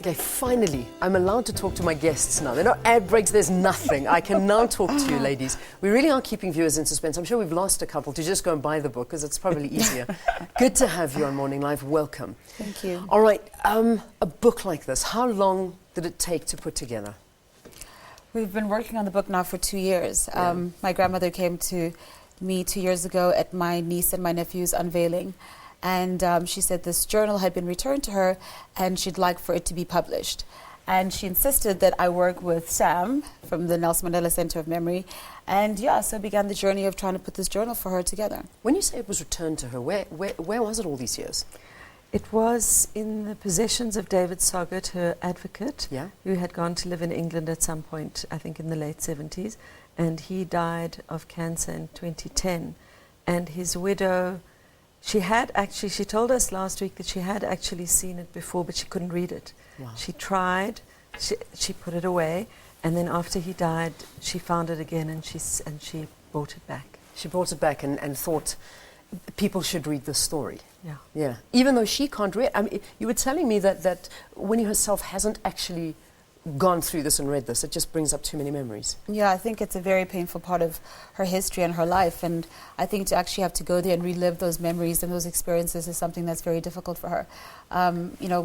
Okay, finally, I'm allowed to talk to my guests now. There are no ad breaks, there's nothing. I can now talk to you, ladies. We really are keeping viewers in suspense. I'm sure we've lost a couple to just go and buy the book, because it's probably easier. Good to have you on Morning Live. Welcome. Thank you. All right, a book like this, how long did it take to put together? We've been working on the book now for 2 years. My grandmother came to me 2 years ago at my niece and my nephew's unveiling. And she said this journal had been returned to her and she'd like for it to be published. And she insisted that I work with Sahm from the Nelson Mandela Center of Memory. And yeah, so began the journey of trying to put this journal for her together. When you say it was returned to her, where was it all these years? It was in the possessions of David Soggett, her advocate, who had gone to live in England at some point, I think in the late 70s. And he died of cancer in 2010. And his widow... She told us last week that she had actually seen it before, but she couldn't read it. Wow. She tried, she put it away, and then after he died, she found it again and she brought it back. She brought it back and thought people should read this story. Yeah. Yeah. Even though she can't read. I mean, you were telling me that Winnie herself hasn't actually gone through this and read this. It just brings up too many memories. Yeah, I think it's a very painful part of her history and her life, and I think to actually have to go there and relive those memories and those experiences is something that's very difficult for her. You know,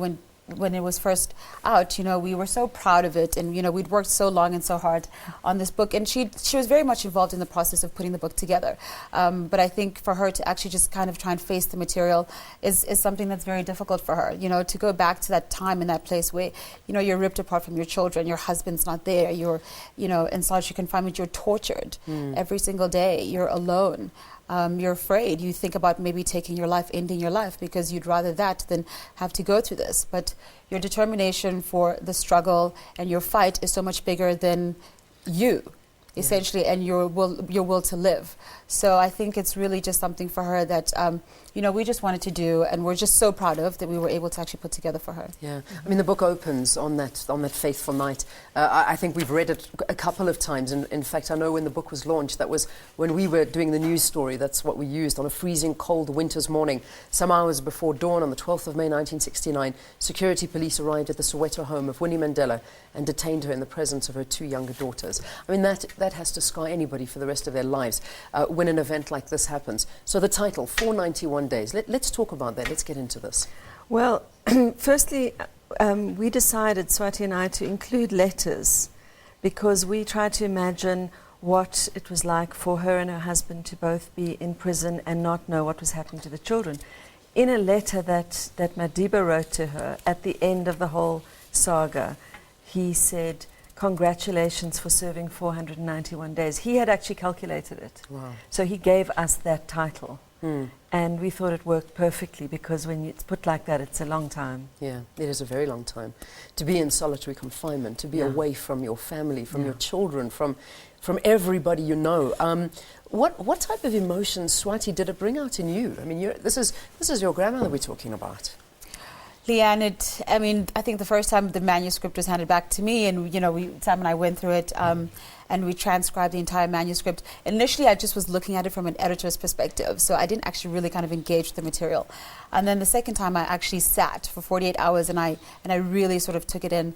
when it was first out, you know, we were so proud of it, and you know, we'd worked so long and so hard on this book, and she was very much involved in the process of putting the book together. But I think for her to actually just kind of try and face the material is something that's very difficult for her. You know, to go back to that time and that place where, you know, you're ripped apart from your children, your husband's not there, you're, you know, in solitary confinement, you're tortured every single day, you're alone. You're afraid. You think about maybe taking your life, ending your life, because you'd rather that than have to go through this. But your determination for the struggle and your fight is so much bigger than you, essentially, and your will to live. So I think it's really just something for her that, you know, we just wanted to do, and we're just so proud of that we were able to actually put together for her. Yeah, I mean, the book opens on that fateful night. I think we've read it a couple of times, and in fact, I know when the book was launched, that was when we were doing the news story. That's what we used on a freezing cold winter's morning. Some hours before dawn on the 12th of May 1969, security police arrived at the Soweto home of Winnie Mandela and detained her in the presence of her 2 younger daughters. I mean, that has to scar anybody for the rest of their lives when an event like this happens. So the title, 491 Days. Let's talk about that. Let's get into this. Well, firstly, we decided, Swati and I, to include letters because we tried to imagine what it was like for her and her husband to both be in prison and not know what was happening to the children. In a letter that Madiba wrote to her at the end of the whole saga, he said, "Congratulations for serving 491 days. He had actually calculated it. Wow. So he gave us that title. And we thought it worked perfectly because when it's put like that, it's a long time. Yeah, it is a very long time. To be in solitary confinement, to be away from your family, from your children, from everybody you know. What type of emotions, Swati, did it bring out in you? I mean, this is your grandmother we're talking about. Leanne, I think the first time the manuscript was handed back to me, and you know, Sam and I went through it, and we transcribed the entire manuscript. Initially, I just was looking at it from an editor's perspective, so I didn't actually really kind of engage with the material. And then the second time, I actually sat for 48 hours, and I really sort of took it in.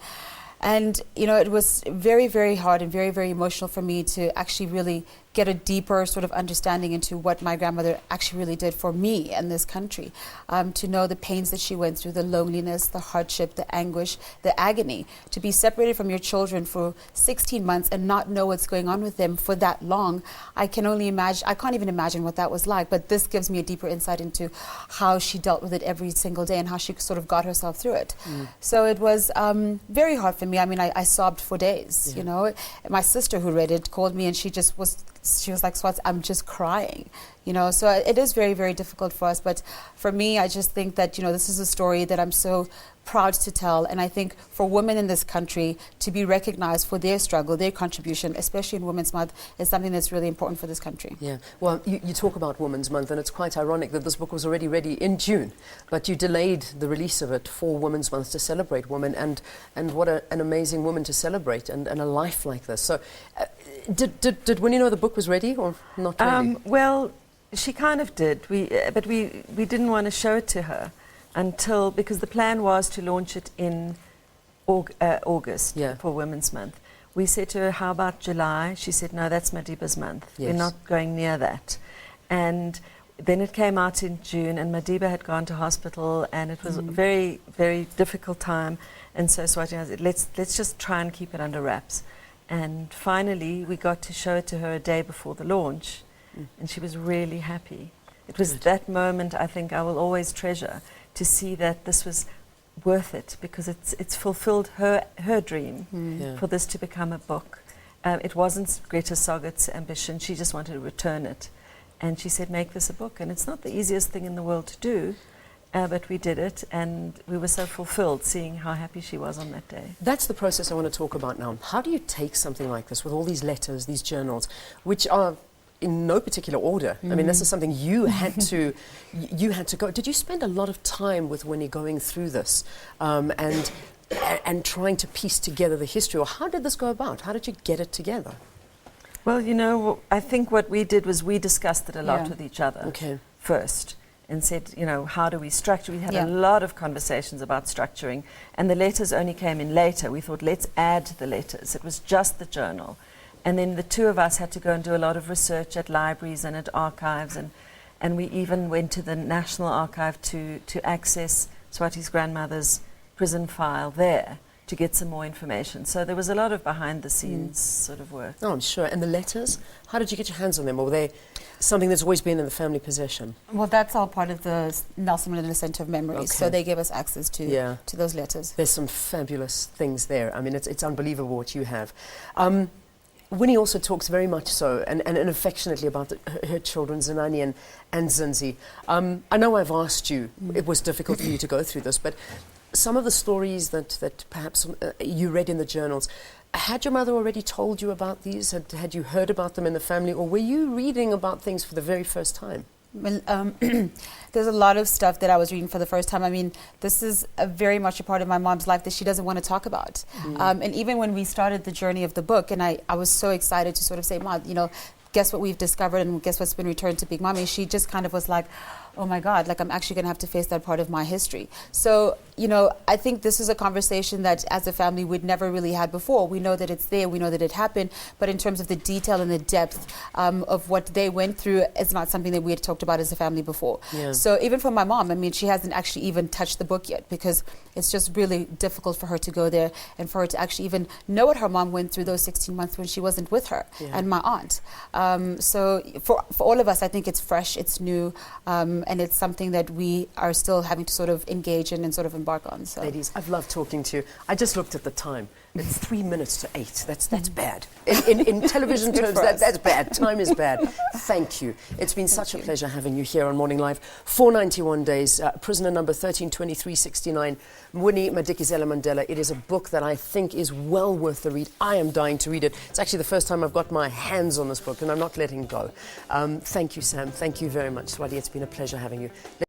And you know, it was very, very hard and very, very emotional for me to actually really get a deeper sort of understanding into what my grandmother actually really did for me and this country. To know the pains that she went through, the loneliness, the hardship, the anguish, the agony. To be separated from your children for 16 months and not know what's going on with them for that long, I can only imagine, I can't even imagine what that was like, but this gives me a deeper insight into how she dealt with it every single day and how she sort of got herself through it. So it was very hard for me. I mean, I sobbed for days, you know. My sister who read it called me and she was like, "Swati, I'm just crying," you know. So it is very, very difficult for us. But for me, I just think that, you know, this is a story that I'm so proud to tell. And I think for women in this country to be recognized for their struggle, their contribution, especially in Women's Month, is something that's really important for this country. Yeah. Well, you talk about Women's Month, and it's quite ironic that this book was already ready in June, but you delayed the release of it for Women's Month to celebrate women, and what an amazing woman to celebrate, and a life like this. So did Winnie know the book was ready or not really? Well, she kind of did, but we didn't want to show it to her because the plan was to launch it in August for Women's Month. We said to her, how about July? She said, no, that's Madiba's month. We're not going near that. And then it came out in June, and Madiba had gone to hospital, and it was a very, very difficult time. And so Swati and I said, let's just try and keep it under wraps. And finally, we got to show it to her a day before the launch, and she was really happy. It was that moment I think I will always treasure, to see that this was worth it, because it's fulfilled her dream for this to become a book. It wasn't Greta Soggett's ambition. She just wanted to return it. And she said, make this a book. And it's not the easiest thing in the world to do, but we did it, and we were so fulfilled seeing how happy she was on that day. That's the process I want to talk about now. How do you take something like this with all these letters, these journals, which are in no particular order? I mean, this is something you had to go. Did you spend a lot of time with Winnie going through this and trying to piece together the history, or how did this go about? How did you get it together? Well, you know, I think what we did was we discussed it a lot with each other first, and said, you know, how do we structure? We had a lot of conversations about structuring, and the letters only came in later. We thought, let's add the letters. It was just the journal. And then the two of us had to go and do a lot of research at libraries and at archives, and we even went to the National Archive to access Swati's grandmother's prison file there to get some more information. So there was a lot of behind-the-scenes sort of work. Oh, I'm sure. And the letters, how did you get your hands on them? Or were they something that's always been in the family possession? Well, that's all part of the Nelson Mandela Center of Memories, so they gave us access to those letters. There's some fabulous things there. I mean, it's unbelievable what you have. Winnie also talks very much so and affectionately about her children, Zenani and Zinzi. I know I've asked you, it was difficult for you to go through this, but some of the stories that perhaps you read in the journals, had your mother already told you about these? Had you heard about them in the family, or were you reading about things for the very first time? Well, there's a lot of stuff that I was reading for the first time. I mean, this is very much a part of my mom's life that she doesn't want to talk about. And even when we started the journey of the book, and I was so excited to sort of say, Mom, you know, guess what we've discovered and guess what's been returned to Big Mommy, she just kind of was like, oh my God, like I'm actually going to have to face that part of my history. So, you know, I think this is a conversation that as a family we'd never really had before. We know that it's there, we know that it happened, but in terms of the detail and the depth of what they went through, it's not something that we had talked about as a family before. So even for my mom, I mean, she hasn't actually even touched the book yet, because it's just really difficult for her to go there and for her to actually even know what her mom went through those 16 months when she wasn't with her and my aunt. So for all of us, I think it's fresh, it's new, and it's something that we are still having to sort of engage in and sort of embark on. So. Ladies, I've loved talking to you. I just looked at the time. It's 3 minutes to 8. That's bad. In television terms, that's bad. Time is bad. Thank you. It's been such a pleasure having you here on Morning Live. 491 days, prisoner number 132369, Winnie Madikizela-Mandela. It is a book that I think is well worth the read. I am dying to read it. It's actually the first time I've got my hands on this book, and I'm not letting go. Thank you, Sam. Thank you very much, Swati. It's been a pleasure having you.